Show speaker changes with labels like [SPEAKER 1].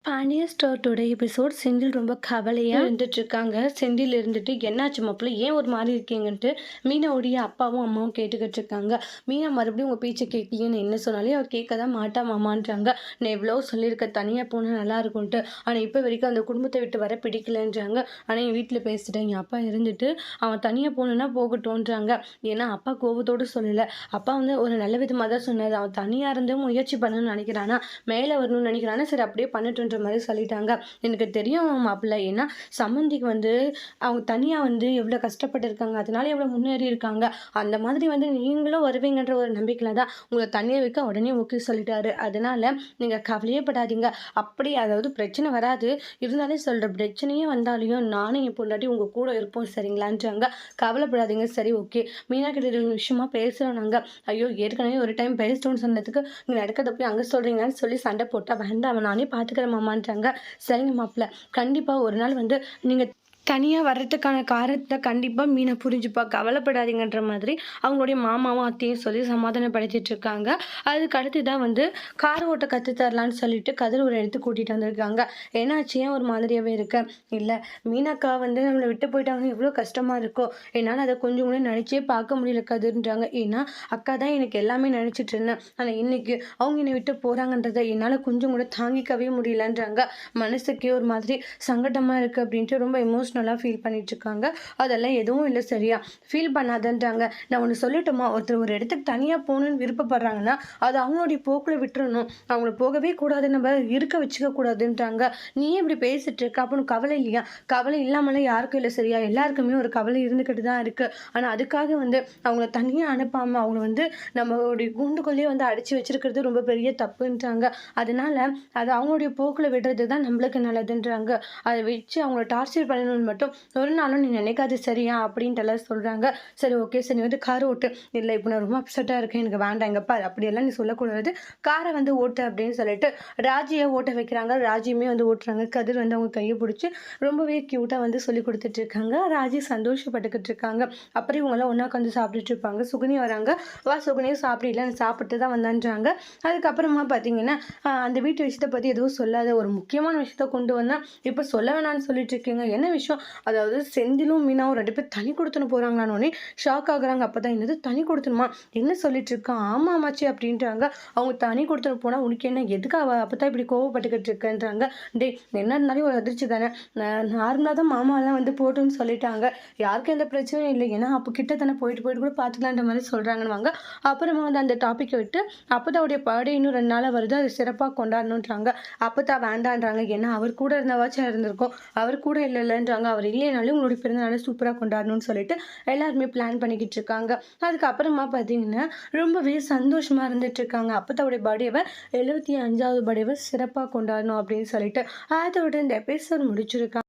[SPEAKER 1] Pandya store today episode Senthil ரொம்ப கவலையாக இருந்துட்டு இருக்காங்க. செந்தில் இருந்துட்டு என்னாச்சு மாப்பிள்ள, ஏன் ஒரு மாதிரி இருக்கீங்கன்ட்டு மீனாவுடைய அப்பாவும் அம்மாவும் கேட்டுக்கிட்டு இருக்காங்க. மீனா மறுபடியும் உங்கள் பேச்சை கேட்கலையேன்னு என்ன சொன்னாலே அவர் கேட்க தான் மாட்டா மாமான்றாங்க. நான் எவ்வளோ சொல்லியிருக்க தனியாக போனால் நல்லா இருக்கும்ன்ட்டு, ஆனால் இப்போ வரைக்கும் அந்த குடும்பத்தை விட்டு வர பிடிக்கலன்றாங்க. ஆனால் என் வீட்டில் பேசிட்டேன், என் அப்பா இருந்துட்டு அவன் தனியாக போகணுன்னா போகட்டும்ன்றாங்க. ஏன்னா அப்பா கோபத்தோடு சொல்லலை, அப்பா வந்து ஒரு நல்ல விதமாக தான் சொன்னார். அவன் தனியாக இருந்து முயற்சி பண்ணணும்னு நினைக்கிறானா, மேலே வரணும்னு நினைக்கிறானா, சரி அப்படியே பண்ணிட்டு மாதிரி சொல்லிட்டாங்க. எனக்கு தெரியும் மாப்பிள்ளை, ஏன்னா சம்மந்திக்கு வந்து அவங்க தனியாக வந்து எவ்வளோ கஷ்டப்பட்டு அதனால எவ்வளோ முன்னேறி இருக்காங்க. அந்த மாதிரி வந்து நீங்களும் வருவீங்கன்ற ஒரு நம்பிக்கையில் தான் உங்களை தனியாக வைக்க உடனே ஓகே சொல்லிட்டாரு. அதனால நீங்கள் கவலையே படாதீங்க. அப்படி அதாவது பிரச்சனை வராது, இருந்தாலே சொல்கிற பிரச்சனையே வந்தாலையும் நானும் என் பொண்டாட்டி உங்கள் கூட இருப்போம் சரிங்களான்றாங்க. கவலைப்படாதீங்க, சரி ஓகே. மீனா கிட்ட விஷயமா பேசுகிறோம் நாங்கள். ஐயோ ஏற்கனவே ஒரு டைம் பேசிட்டோன்னு சொன்னதுக்கு நீங்கள் நடக்கிறத போய் அங்கே சொல்கிறீங்கன்னு சொல்லி சண்டை போட்டால் வேண்டாம், நானே பார்த்துக்கிறேன் மாமான்றாங்க. சரிங்க மாப்பிள்ள, கண்டிப்பாக ஒரு நாள் வந்து நீங்கள் தனியாக வர்றதுக்கான காரணத்தை கண்டிப்பாக மீனை புரிஞ்சுப்பா, கவலைப்படாதீங்கன்ற மாதிரி அவங்களுடைய மாமாவும் அத்தையும் சொல்லி சமாதானப்படுத்திட்டு இருக்காங்க. அதுக்கு அடுத்து தான் வந்து கார் ஓட்ட கற்று தரலான்னு சொல்லிட்டு கதிர் ஒரு இடத்துக்கு கூட்டிகிட்டு வந்திருக்காங்க. ஏன்னாச்சு, ஏன் ஒரு மாதிரியாகவே இருக்க? இல்லை, மீனாக்கா வந்து நம்மளை விட்டு போயிட்டாங்கன்னு எவ்வளோ கஷ்டமாக இருக்கோ, என்னால் அதை கொஞ்சம் கூட நினச்சே பார்க்க முடியல கதிர்ன்றாங்க. ஏன்னா அக்கா தான் எனக்கு எல்லாமே நினச்சிட்டு இருந்தேன், ஆனால் இன்னைக்கு அவங்க என்னை விட்டு போகிறாங்கன்றதை என்னால் கொஞ்சம் கூட தாங்கிக்கவே முடியலன்றாங்க. மனசுக்கே ஒரு மாதிரி சங்கடமாக இருக்குது அப்படின்ட்டு ரொம்ப எமோஷ்னலாக ஃபீல் பண்ணிட்டு இருக்காங்க. அதெல்லாம் எதுவும் இல்லை, சரியா ஃபீல் பண்ணாதன்றாங்க. நான் ஒன்று சொல்லட்டுமா, ஒருத்தர் ஒரு இடத்துக்கு தனியாக போகணுன்னு விருப்பப்படுறாங்கன்னா அது அவங்களுடைய போக்கில் விட்டுறணும், அவங்கள போகவே கூடாது, நம்ம இருக்க வச்சுக்க கூடாதுன்றாங்க. நீ இப்படி பேசிட்டு இருக்க, அப்போ கவலை இல்லையா? கவலை இல்லாமலாம் யாருக்கும் இல்லை, சரியா? எல்லாருக்குமே ஒரு கவலை இருந்துக்கிட்டு தான் இருக்குது. ஆனால் அதுக்காக வந்து அவங்கள தனியாக அனுப்பாமல் அவங்கள வந்து நம்மளுடைய கூண்டுக்குள்ளேயே வந்து அடைச்சி வச்சிருக்கிறது ரொம்ப பெரிய தப்புன்றாங்க. அதனால அது அவங்களுடைய போக்கில் விடுறது தான் நம்மளுக்கு நல்லதுன்றாங்க. அதை வச்சு அவங்கள டார்ச்சர் பண்ணணும்னு மட்டும் ஒரு நாளும் நீ நினைக்காது, சரியா? அப்படின்ட்டு எல்லாம் சொல்கிறாங்க. சரி ஓகே, சரி வந்து கார் ஓட்டு. இல்லை, இப்போ நான் ரொம்ப அப்செட்டாக இருக்கேன், எனக்கு வேண்டாம், எங்கப்பா அப்படியெல்லாம் நீ சொல்லக்கூடாது, காரை வந்து ஓட்டு அப்படின்னு சொல்லிட்டு ராஜியை ஓட்ட வைக்கிறாங்க. ராஜியுமே வந்து ஓட்டுறாங்க. கதிர் வந்து அவங்க கையை பிடிச்சி ரொம்பவே க்யூட்டாக வந்து சொல்லி கொடுத்துட்டு இருக்காங்க. ராஜி சந்தோஷப்பட்டுக்கிட்டு இருக்காங்க. அப்புறம் இவங்கெல்லாம் ஒன்றா உட்காந்து சாப்பிட்டுட்டு இருப்பாங்க. சுகுனி வராங்க. வா சுகுனியும் சாப்பிடல, சாப்பிட்டு தான் வந்தான்றாங்க. அதுக்கப்புறமா பார்த்தீங்கன்னா அந்த வீட்டு விஷயத்தை பற்றி எதுவும் சொல்லாத, ஒரு முக்கியமான விஷயத்த கொண்டு வந்தால் இப்போ சொல்ல வேணான்னு சொல்லிட்டு இருக்கீங்க, என்ன விஷயம்? அதாவது செந்திலும் மீனாவும் 2 பேர் தனி கொடுத்துன்னு போகிறாங்களானோடனே ஷாக் ஆகுறாங்க. அப்போ தான் என்னது தனி கொடுத்துணுமா, என்ன சொல்லிட்டு இருக்கான்? ஆமா ஆமாச்சு அப்படின்றாங்க. அவங்க தனி கொடுத்துட்டு போனால் உனக்கு என்ன, எதுக்கு அப்போ தான் இப்படி கோவப்பட்டுக்கிட்டு இருக்கேன்றாங்க. டே, என்ன இருந்தாலும் ஒரு அதிர்ச்சி தானே, நார்மலாக தான் மாமாலாம் வந்து போட்டுன்னு சொல்லிட்டாங்க, யாருக்கும் எந்த பிரச்சனையும் இல்லை, ஏன்னா அப்போ கிட்ட தானே போயிட்டு கூட பார்த்துக்கலான்ற மாதிரி சொல்கிறாங்கன்னு. அப்புறமா வந்து அந்த டாப்பிக்கை விட்டு அப்போதாவுடைய பர்த்டே இன்னும் 2 நாளாக வருது, அது சிறப்பாக கொண்டாடணுன்றாங்க. அப்போ தான் வேண்டான்றாங்க, ஏன்னா அவர் கூட இருந்தவாச்சும் இருந்திருக்கும், அவர் கூட இல்லைன்றாங்க. அவர் இல்லைனாலும் உங்களுடைய பிறந்தநாளை சூப்பராக கொண்டாடணும்னு சொல்லிட்டு எல்லாருமே பிளான் பண்ணிக்கிட்டு இருக்காங்க. அதுக்கப்புறமா பார்த்தீங்கன்னா ரொம்பவே சந்தோஷமாக இருந்துட்டு இருக்காங்க. அப்போதாவுடைய பர்த்டேவை 75வது பர்த்டேவை சிறப்பாக கொண்டாடணும் அப்படின்னு சொல்லிட்டு அதோட இந்த எபிசோட் முடிச்சிருக்காங்க.